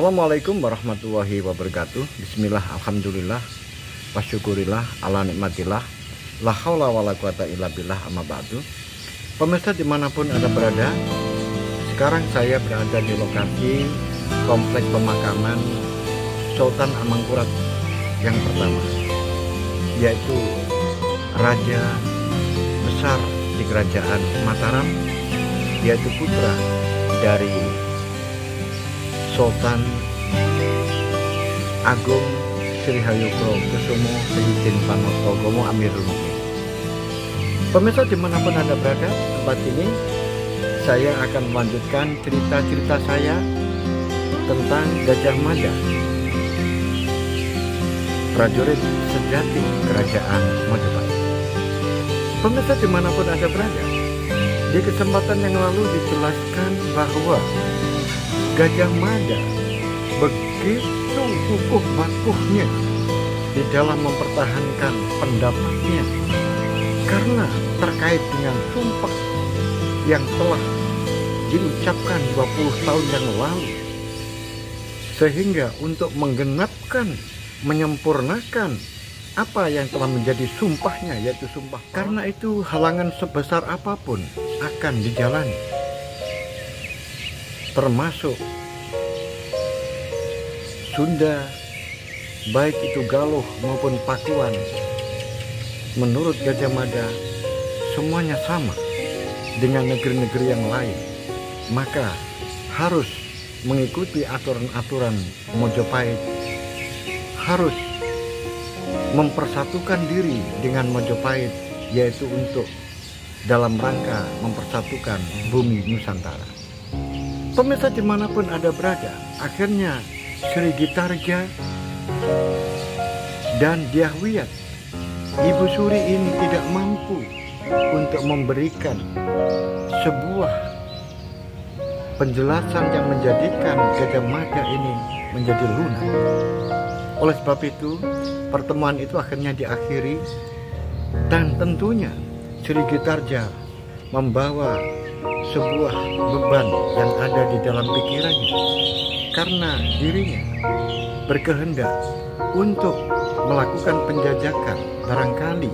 Assalamualaikum warahmatullahi wabarakatuh. Bismillah, alhamdulillah, wasyukurillah, ala nikmatillah, la haula wala quwata illa billah, amma ba'du. Pemirsa dimanapun Anda berada, sekarang saya berada di lokasi komplek pemakaman Sultan Amangkurat yang pertama, yaitu Raja Besar di Kerajaan Mataram, yaitu putra dari Sultan Agung Sri Hayukusumo Sri Panotogomo Amirul Mukminin. Pemirsa dimanapun Anda berada, tempat ini saya akan melanjutkan cerita-cerita saya tentang Gajah Mada, prajurit sejati Kerajaan Majapahit. Pemirsa dimanapun Anda berada, di kesempatan yang lalu dijelaskan bahwa Gajah Mada begitu kukuh bakuhnya di dalam mempertahankan pendapatnya karena terkait dengan sumpah yang telah diucapkan 20 tahun yang lalu, sehingga untuk menggenapkan, menyempurnakan apa yang telah menjadi sumpahnya, yaitu sumpah. Karena itu halangan sebesar apapun akan dijalani, termasuk Sunda, baik itu Galuh maupun Pakuan. Menurut Gajah Mada, semuanya sama dengan negeri-negeri yang lain, maka harus mengikuti aturan-aturan Majapahit, harus mempersatukan diri dengan Majapahit, yaitu untuk dalam rangka mempersatukan bumi Nusantara. Pemirsa dimanapun Anda berada, akhirnya Sri Gitarja dan Dyahwiyat, Ibu Suri ini tidak mampu untuk memberikan sebuah penjelasan yang menjadikan Gajah Mada ini menjadi lunak. Oleh sebab itu, pertemuan itu akhirnya diakhiri, dan tentunya Sri Gitarja membawa sebuah beban yang ada di dalam pikirannya, karena dirinya berkehendak untuk melakukan penjajakan. Barangkali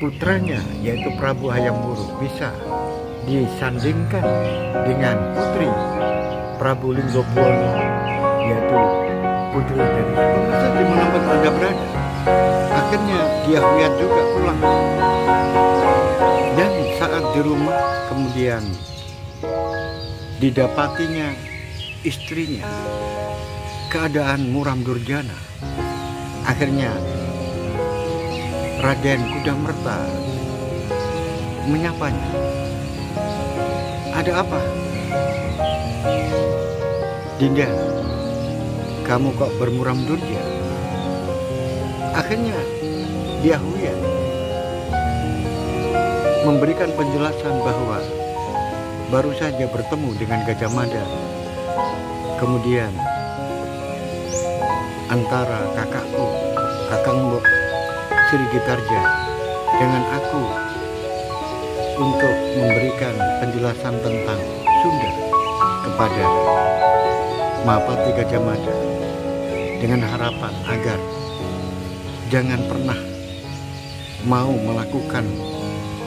putranya, yaitu Prabu Hayam Wuruk, bisa disandingkan dengan putri Prabu Linggobuwono, yaitu putri dari Pemirsa dimanapun Anda berada. Akhirnya Dyahwiyat juga pulang, dan saat di rumah kemudian didapatinya istrinya keadaan muram durjana. Akhirnya Raden Kudamerta menyapanya. Ada apa? Dinda, kamu kok bermuram durja? Akhirnya Dyahwiyat memberikan penjelasan bahwa baru saja bertemu dengan Gajah Mada. Kemudian antara kakakku, Kakang Mbok Sri Gitarja, dengan aku untuk memberikan penjelasan tentang Sunda kepada Mahapati Gajah Mada, dengan harapan agar jangan pernah mau melakukan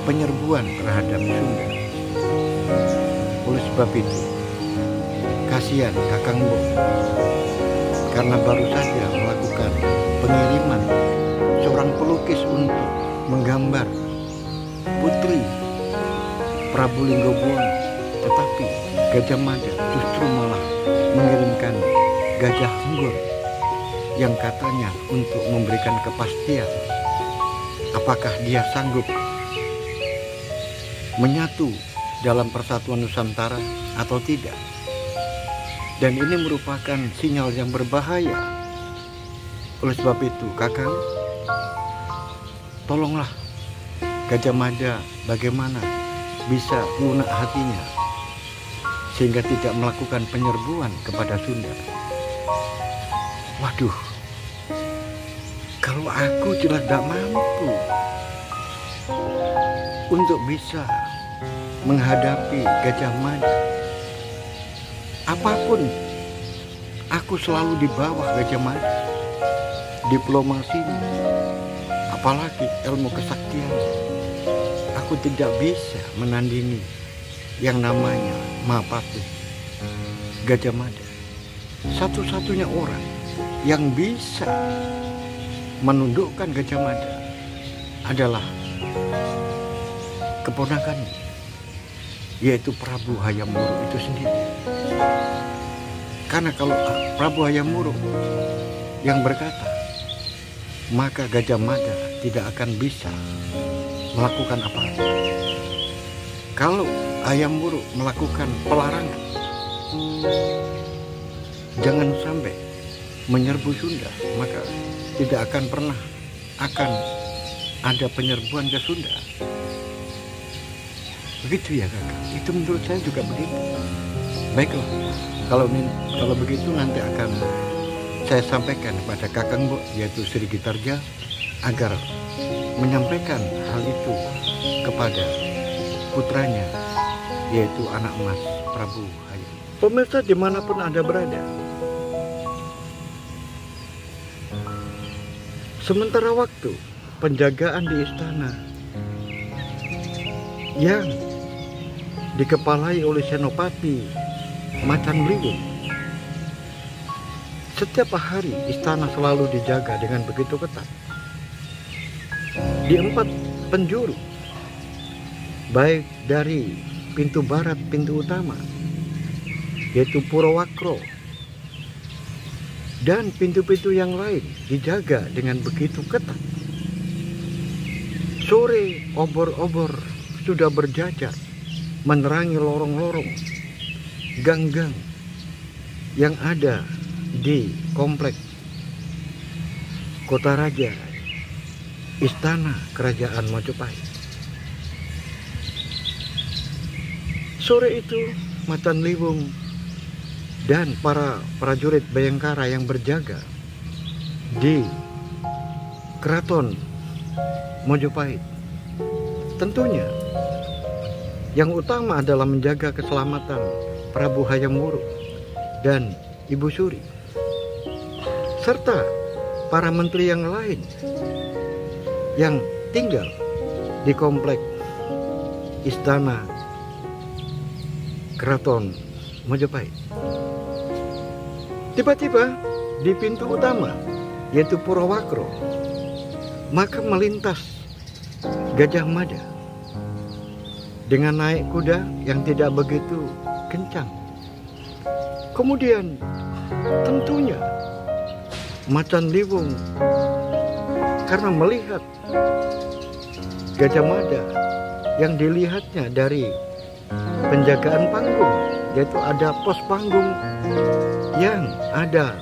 penyerbuan terhadap Sunda. Oleh sebab itu, kasihan Kakang Mbok, karena baru saja melakukan pengiriman seorang pelukis untuk menggambar putri Prabu Linggobuwono, tetapi Gajah Mada justru malah mengirimkan Gajah Henggur yang katanya untuk memberikan kepastian apakah dia sanggup menyatu dalam persatuan Nusantara atau tidak. Dan ini merupakan sinyal yang berbahaya. Oleh sebab itu, Kakang, tolonglah Gajah Mada bagaimana bisa lunak hatinya sehingga tidak melakukan penyerbuan kepada Sunda. Waduh, kalau aku jelas tidak mampu untuk bisa menghadapi Gajah Mada. Apapun Aku selalu di bawah Gajah Mada. Diplomasinya, apalagi ilmu kesaktian. Aku tidak bisa menandingi yang namanya Mahapatih Gajah Mada. Satu-satunya orang yang bisa menundukkan Gajah Mada adalah keponakannya, yaitu Prabu Hayam Wuruk itu sendiri. Karena kalau Prabu Hayam Wuruk yang berkata, maka Gajah Mada tidak akan bisa melakukan apa-apa. Kalau Hayam Wuruk melakukan pelarangan, jangan sampai menyerbu Sunda, maka tidak akan pernah akan ada penyerbuan ke Sunda. Begitu ya kakak, itu menurut saya juga begitu. Baiklah, kalau begitu nanti akan saya sampaikan kepada Kakang Mbok, yaitu Sri Gitarja, agar menyampaikan hal itu kepada putranya, yaitu anak emas Prabu Hayam. Pemirsa dimanapun Anda berada, sementara waktu penjagaan di istana yang dikepalai oleh Senopati Macan Bliwung, setiap hari istana selalu dijaga dengan begitu ketat. Di 4 penjuru, baik dari pintu barat, pintu utama, yaitu Purowakro, dan pintu-pintu yang lain dijaga dengan begitu ketat. Sore obor-obor sudah berjajar menerangi lorong-lorong, gang-gang yang ada di komplek Kota Raja, Istana Kerajaan Majapahit. Sore itu Macan Bliwung dan para prajurit Bayangkara yang berjaga di Keraton Majapahit, tentunya yang utama adalah menjaga keselamatan Prabu Hayam Wuruk dan Ibu Suri, serta para menteri yang lain yang tinggal di komplek Istana Keraton Majapahit. Tiba-tiba di pintu utama, yaitu Purowakro, maka melintas Gajah Mada dengan naik kuda yang tidak begitu kencang. Kemudian tentunya Macan Bliwung karena melihat Gajah Mada yang dilihatnya dari penjagaan panggung, yaitu ada pos panggung yang ada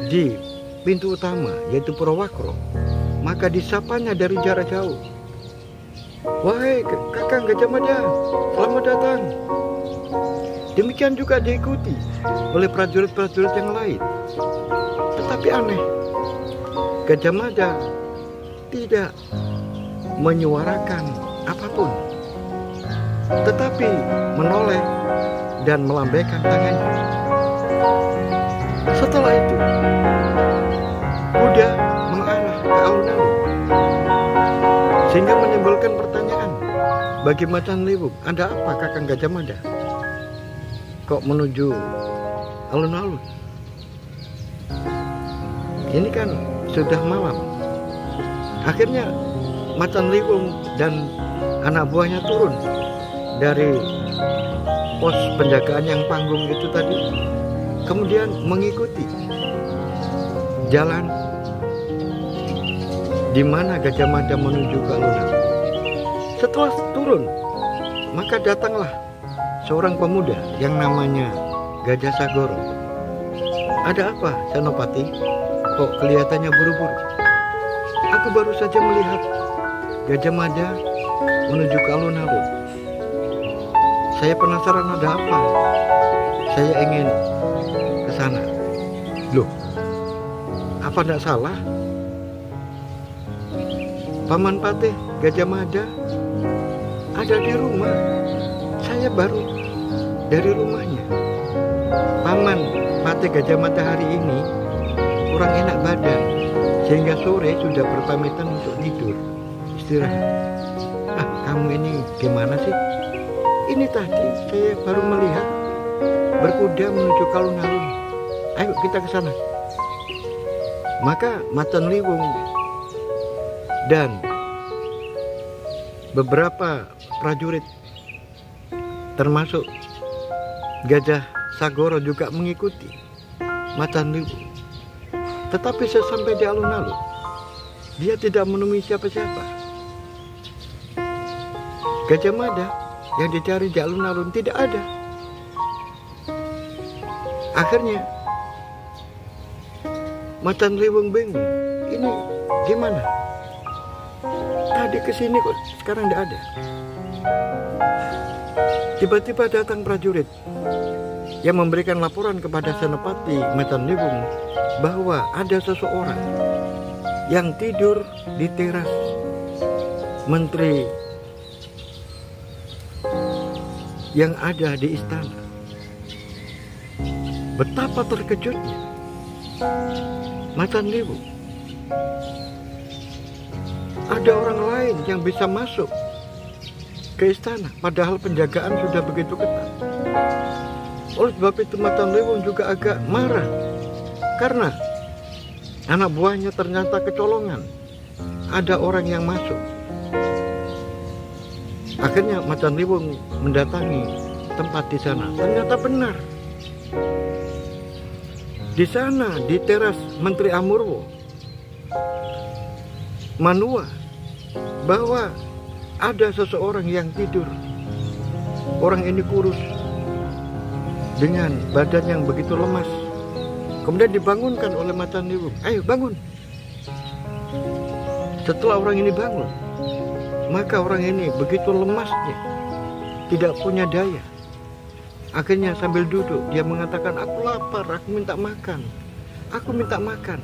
di pintu utama, yaitu Purowakro, maka disapanya dari jarak jauh, "Wahai Kakang Gajah Mada, selamat datang." Demikian juga diikuti oleh prajurit-prajurit yang lain. Tetapi aneh, Gajah Mada tidak menyuarakan apapun, tetapi menoleh dan melambaikan tangannya. Setelah itu, kuda mengarah ke alun-alun, sehingga menimbulkan pertanyaan bagi Macan Bliwung, "Ada apa Kakang Gajah Mada? Kok menuju alun-alun? Ini kan sudah malam." Akhirnya Macan Bliwung dan anak buahnya turun dari pos penjagaan yang panggung itu tadi, kemudian mengikuti jalan di mana Gajah Mada menuju ke alun-alun. Setelah turun, maka datanglah seorang pemuda yang namanya Gajah Sagoro. "Ada apa, Senopati? Kok kelihatannya buru-buru?" "Aku baru saja melihat Gajah Mada menuju ke alun-alun. Saya penasaran ada apa. Saya ingin ke sana." "Loh, apa tidak salah? Paman Patih Gajah Mada ada di rumah. Saya baru dari rumahnya. Paman Mata Gajah Mada hari ini kurang enak badan, sehingga sore sudah berpamitan untuk tidur, istirahat. Kamu ini gimana sih? Ini tadi saya baru melihat berkuda menuju alun-alun. Ayo kita ke sana. Maka Matan Liwung dan beberapa prajurit termasuk Gajah Sagoro juga mengikuti Matan Liwung. Tetapi sesampai di alun-alun, dia tidak menemui siapa-siapa. Gajah Mada yang dicari di alun-alun tidak ada. Akhirnya Matan Liwung bingung, ini gimana? Tadi kesini kok sekarang tidak ada. Tiba-tiba datang prajurit yang memberikan laporan kepada Senopati Matan Liwung bahwa ada seseorang yang tidur di teras menteri yang ada di istana. Betapa terkejutnya Matan Liwung. Ada orang lain yang bisa masuk ke istana, padahal penjagaan sudah begitu ketat. Oleh sebab itu Matan Liwung juga agak marah karena anak buahnya ternyata kecolongan. Ada orang yang masuk. Akhirnya Matan Liwung mendatangi tempat di sana. Ternyata benar. Di sana, di teras Menteri Amurwo, Manua, bahwa ada seseorang yang tidur. Orang ini kurus dengan badan yang begitu lemas. Kemudian dibangunkan oleh Matan Liwung. Ayo bangun. Setelah orang ini bangun, maka orang ini begitu lemasnya, tidak punya daya. Akhirnya sambil duduk dia mengatakan, aku lapar, aku minta makan, aku minta makan.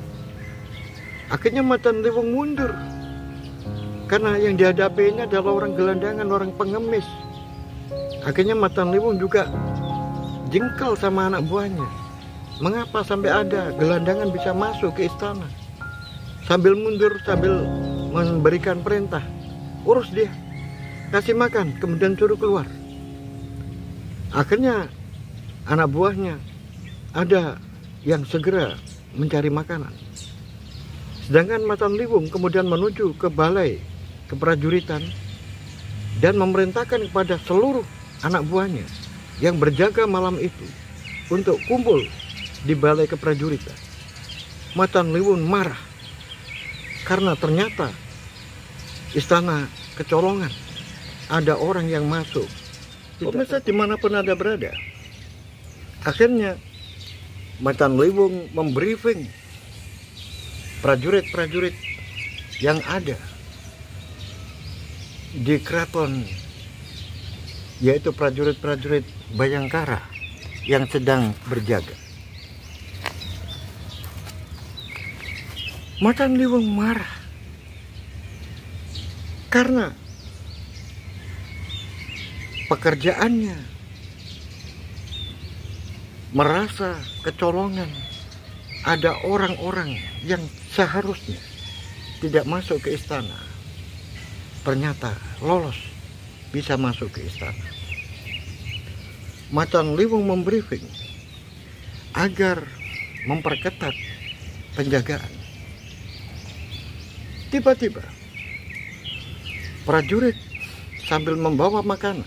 Akhirnya Matan Liwung mundur, karena yang dihadapi ini adalah orang gelandangan, orang pengemis. Akhirnya Matan Liwung juga jengkel sama anak buahnya. Mengapa sampai ada gelandangan bisa masuk ke istana? Sambil mundur, sambil memberikan perintah, urus dia, kasih makan, kemudian suruh keluar. Akhirnya anak buahnya ada yang segera mencari makanan. Sedangkan Matan Liwung kemudian menuju ke balai keprajuritan dan memerintahkan kepada seluruh anak buahnya yang berjaga malam itu untuk kumpul di balai keprajuritan. Matan Liwung marah karena ternyata istana kecolongan, ada orang yang masuk. Pemirsa dimanapun Anda berada, akhirnya Matan Liwung membriefing prajurit-prajurit yang ada di keraton, yaitu prajurit-prajurit Bayangkara yang sedang berjaga. Matan Liwung marah karena pekerjaannya merasa kecolongan. Ada orang-orang yang seharusnya tidak masuk ke istana, ternyata lolos bisa masuk ke istana. Matan Liwung membriefing agar memperketat penjagaan. Tiba-tiba prajurit sambil membawa makanan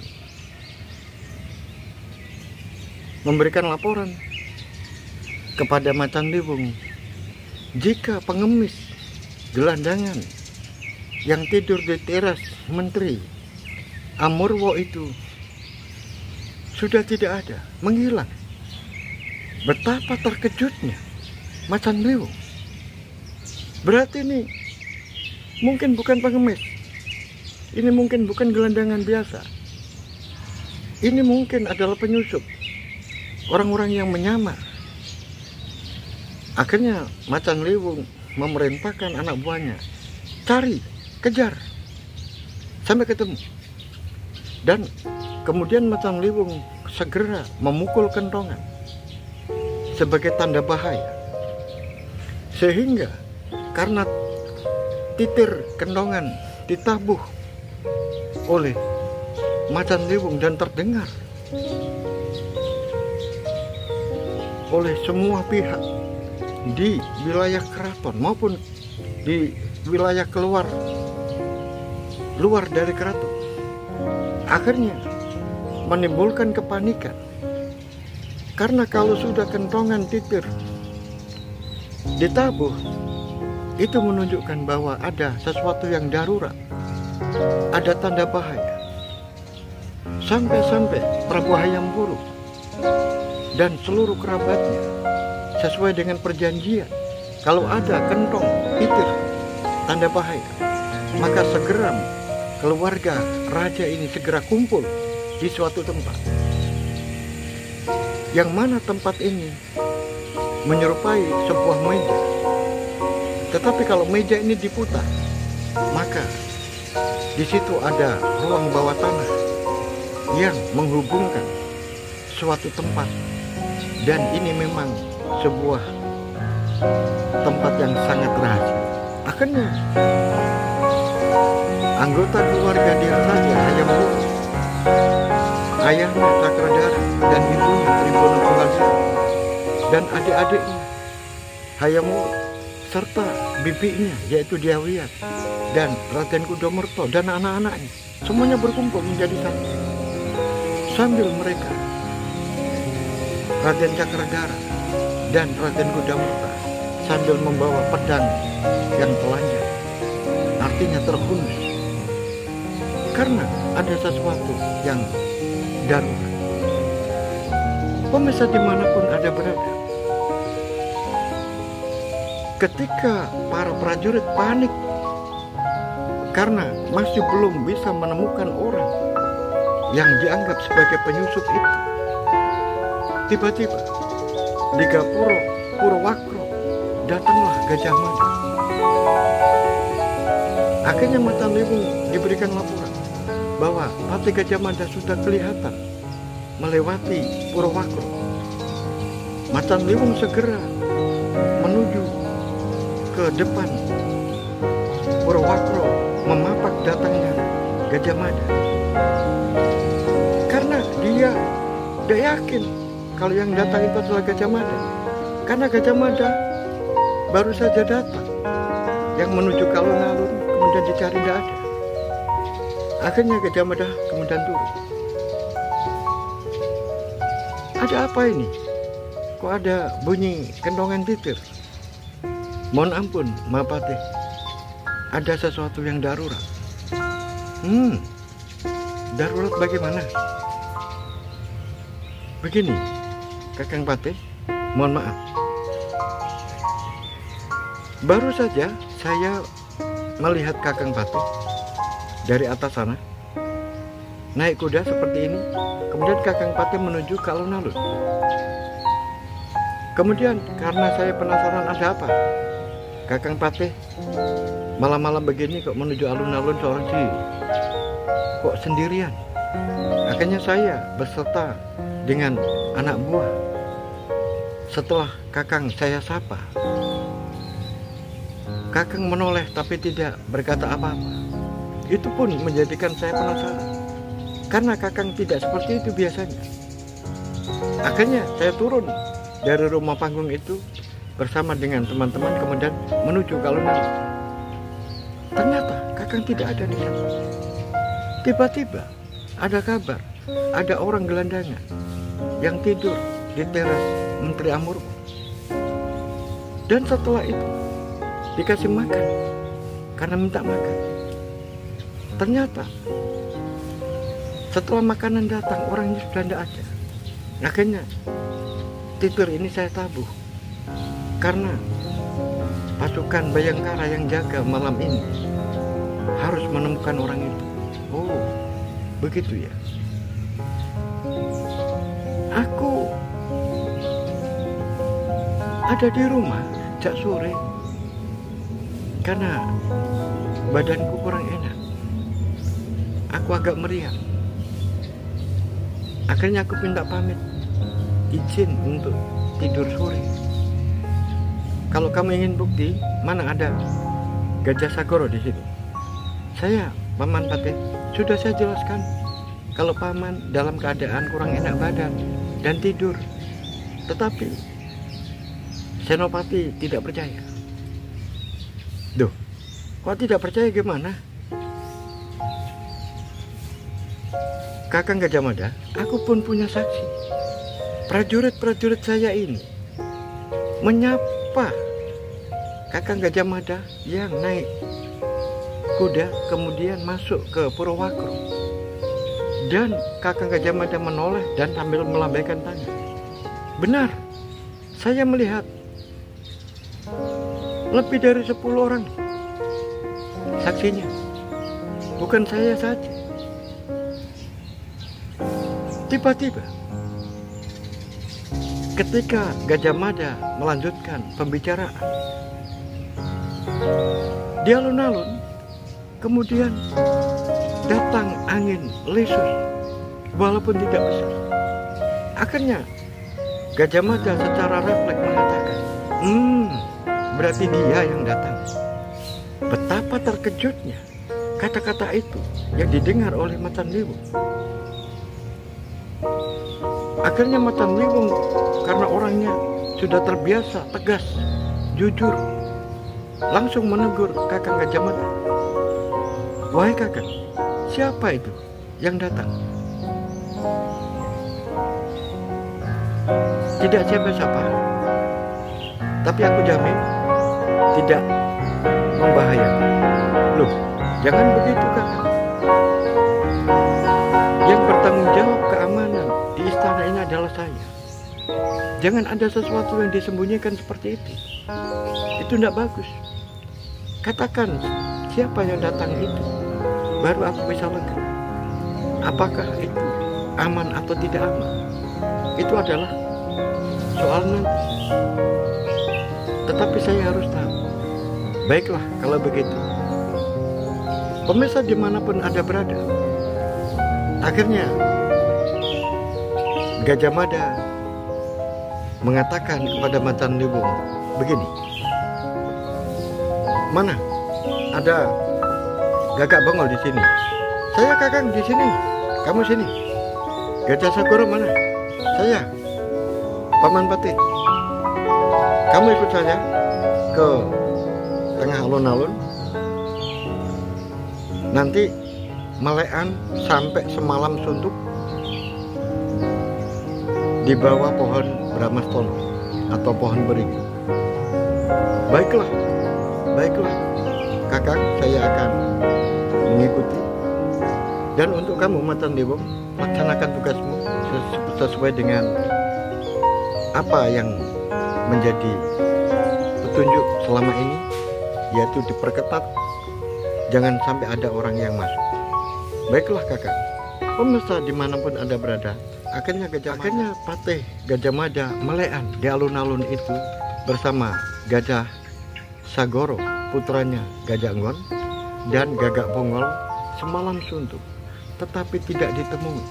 memberikan laporan kepada Matan Liwung, jika pengemis gelandangan yang tidur di teras Menteri Amurwo itu sudah tidak ada, menghilang. Betapa terkejutnya Matan Liwung. Berarti ini mungkin bukan pengemis, ini mungkin bukan gelandangan biasa, ini mungkin adalah penyusup, orang-orang yang menyamar. Akhirnya Matan Liwung memerintahkan anak buahnya, cari, kejar sampai ketemu. Dan kemudian Matan Liwung segera memukul kentongan sebagai tanda bahaya. Sehingga karena titir kendongan ditabuh oleh macan liwung dan terdengar oleh semua pihak di wilayah keraton maupun di wilayah luar dari keraton, akhirnya menimbulkan kepanikan. Karena kalau sudah kentongan titir ditabuh, itu menunjukkan bahwa ada sesuatu yang darurat, ada tanda bahaya. Sampai-sampai Prabu Hayam Wuruk dan seluruh kerabatnya sesuai dengan perjanjian, kalau ada kentong titir tanda bahaya, maka segera keluarga raja ini segera kumpul di suatu tempat, yang mana tempat ini menyerupai sebuah meja. Tetapi kalau meja ini diputar, maka di situ ada ruang bawah tanah yang menghubungkan suatu tempat, dan ini memang sebuah tempat yang sangat rahasia. Akhirnya anggota keluarga dia Raja Hayam Wuruk, ayahnya Cakradhara dan ibunya Tribhuwana Punggalaja, dan adik-adiknya Hayam Wuruk serta bibinya yaitu Dyawiyat dan Raden Kudamerta dan anak-anaknya semuanya berkumpul menjadi satu. Sambil mereka, Raden Cakradhara dan Raden Kudamerta sambil membawa pedang yang telanjang, artinya terhunus, karena ada sesuatu yang darurat. Pemirsa dimanapun ada berada, ketika para prajurit panik karena masih belum bisa menemukan orang yang dianggap sebagai penyusup itu, tiba-tiba di Gapura Purwakro datanglah Gajah Mada. Akhirnya Macan Liwung diberikan laporan bahwa Patih Gajah Mada sudah kelihatan melewati Purwakro. Macan Liwung segera menuju ke depan Purwakro memapak datangnya Gajah Mada, karena dia tidak yakin kalau yang datang itu adalah Gajah Mada, karena Gajah Mada baru saja datang yang menuju ke alun-alun, kemudian dicari tidak ada. Akhirnya Gajah Mada kemudian turun. Ada apa ini? Kok ada bunyi kendongan titir? Mohon ampun, Mahapatih, ada sesuatu yang darurat. Darurat bagaimana? Begini, Kakang Patih, mohon maaf. Baru saja saya melihat Kakang Patih dari atas sana naik kuda seperti ini, kemudian Kakang Patih menuju ke alun-alun. Kemudian karena saya penasaran ada apa, Kakang Patih malam-malam begini kok menuju alun-alun seorang diri, kok sendirian. Akhirnya saya beserta dengan anak buah. Setelah Kakang saya sapa, Kakang menoleh tapi tidak berkata apa-apa. Itu pun menjadikan saya penasaran, karena Kakang tidak seperti itu biasanya. Akhirnya saya turun dari rumah panggung itu bersama dengan teman-teman, kemudian menuju ke alun-alun. Ternyata Kakang tidak ada di sana. Tiba-tiba ada kabar, ada orang gelandangan yang tidur di teras Menteri Amurku. Dan setelah itu dikasih makan karena minta makan. Ternyata setelah makanan datang, orangnya sudah tidak ada. Akhirnya tidur ini saya tabuh, karena pasukan Bayangkara yang jaga malam ini harus menemukan orang itu. Oh, begitu ya. Aku ada di rumah sejak sore karena badanku kurang enak. Aku agak meriang. Akhirnya aku minta pamit, izin untuk tidur sore. Kalau kamu ingin bukti, mana ada Gajah Sagoro di sini? Saya, Paman Patih, sudah saya jelaskan kalau Paman dalam keadaan kurang enak badan dan tidur. Tetapi Senopati tidak percaya. Duh, kok tidak percaya gimana? Kakang Gajah Mada, aku pun punya saksi. Prajurit-prajurit saya ini menyapa Kakang Gajah Mada yang naik kuda kemudian masuk ke Purwakro. Dan Kakang Gajah Mada menoleh dan sambil melambaikan tangan. Benar, saya melihat lebih dari 10 orang saksinya. Bukan saya saja. Tiba-tiba ketika Gajah Mada melanjutkan pembicaraan, di alun-alun kemudian datang angin lesus walaupun tidak besar. Akhirnya Gajah Mada secara refleks mengatakan, berarti dia yang datang. Betapa terkejutnya kata-kata itu yang didengar oleh Matan Liwung. Akhirnya Matan Liwung karena orangnya sudah terbiasa tegas, jujur, langsung menegur Kakang Gajah Mada. Wahai Kakang, siapa itu yang datang? Tidak siapa-siapa, tapi aku jamin tidak membahayakan. Loh, jangan begitu Kakang. Yang bertanggung jawab keamanan di istana ini adalah saya. Jangan ada sesuatu yang disembunyikan seperti itu. Itu tidak bagus. Katakan siapa yang datang itu, baru aku bisa lega. Apakah itu aman atau tidak aman? Itu adalah soal nanti. Tetapi saya harus tahu. Baiklah kalau begitu. Pemirsa dimanapun Anda berada, akhirnya Gajah Mada mengatakan kepada Matan Liwung begini, mana ada Gagak Bongol di sini? Saya Kakang di sini. Kamu sini. Gajah Sagoro mana? Saya Paman Patih. Kamu ikut saya ke tengah alun-alun. Nanti melekan sampai semalam suntuk di bawah pohon Brahmastono atau pohon berigi. Baiklah, baiklah Kakang, saya akan mengikuti. Dan untuk kamu Matan Liwung, laksanakan tugasmu sesuai dengan apa yang menjadi petunjuk selama ini, yaitu diperketat, jangan sampai ada orang yang masuk. Baiklah Kakang. Pemirsa dimanapun Anda berada, akhirnya Patih Gajah Mada melekan di alun-alun itu bersama Gajah Sagoro, putranya Gajah Enggon, dan Gagak Bongol semalam suntuk. Tetapi tidak ditemui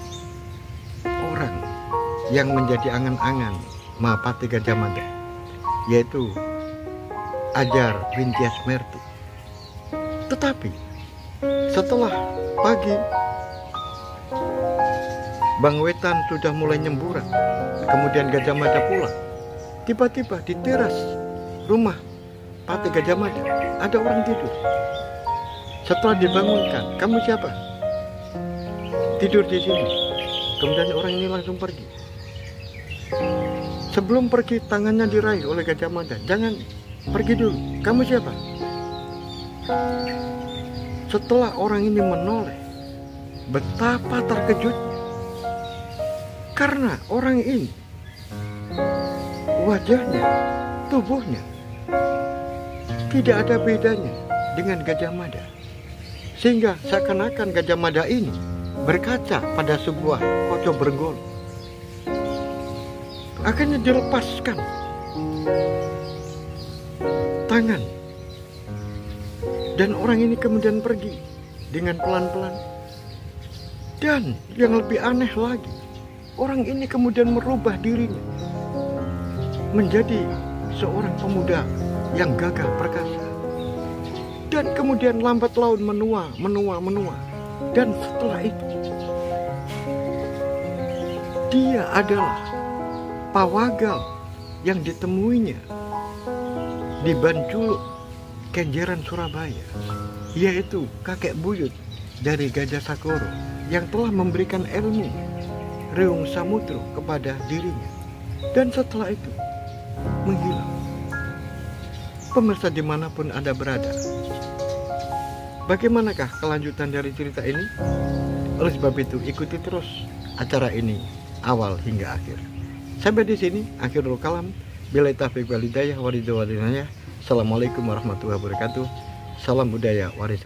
orang yang menjadi angan-angan Mahapati Gajah Mada, yaitu Ajar Wintias Merti. Tetapi setelah pagi, Bang Wetan sudah mulai nyemburan. Kemudian Gajah Mada pulang. Tiba-tiba di teras rumah Patih Gajah Mada ada orang tidur. Setelah dibangunkan, kamu siapa? Tidur di sini. Kemudian orang ini langsung pergi. Sebelum pergi, tangannya diraih oleh Gajah Mada. Jangan pergi dulu. Kamu siapa? Setelah orang ini menoleh, betapa terkejutnya. Karena orang ini, wajahnya, tubuhnya, tidak ada bedanya dengan Gajah Mada. Sehingga seakan-akan Gajah Mada ini berkaca pada sebuah Koco Brenggolo. Akhirnya dilepaskan tangan. Dan orang ini kemudian pergi dengan pelan-pelan. Dan yang lebih aneh lagi, orang ini kemudian merubah dirinya menjadi seorang pemuda yang gagah perkasa. Dan kemudian lambat laun menua. Dan setelah itu dia adalah pawagal yang ditemuinya di Banculuk, Kenjeran, Surabaya, yaitu kakek buyut dari Gajah Sakoro yang telah memberikan ilmu Reung Samudro kepada dirinya. Dan setelah itu menghilang. Pemirsa dimanapun Anda berada, bagaimanakah kelanjutan dari cerita ini? Oleh sebab itu ikuti terus acara ini awal hingga akhir. Sampai di sini akhirul kalam. Billahi taufiq wal hidayah wa ridho wa dinayah. Assalamualaikum warahmatullahi wabarakatuh. Salam budaya warisan.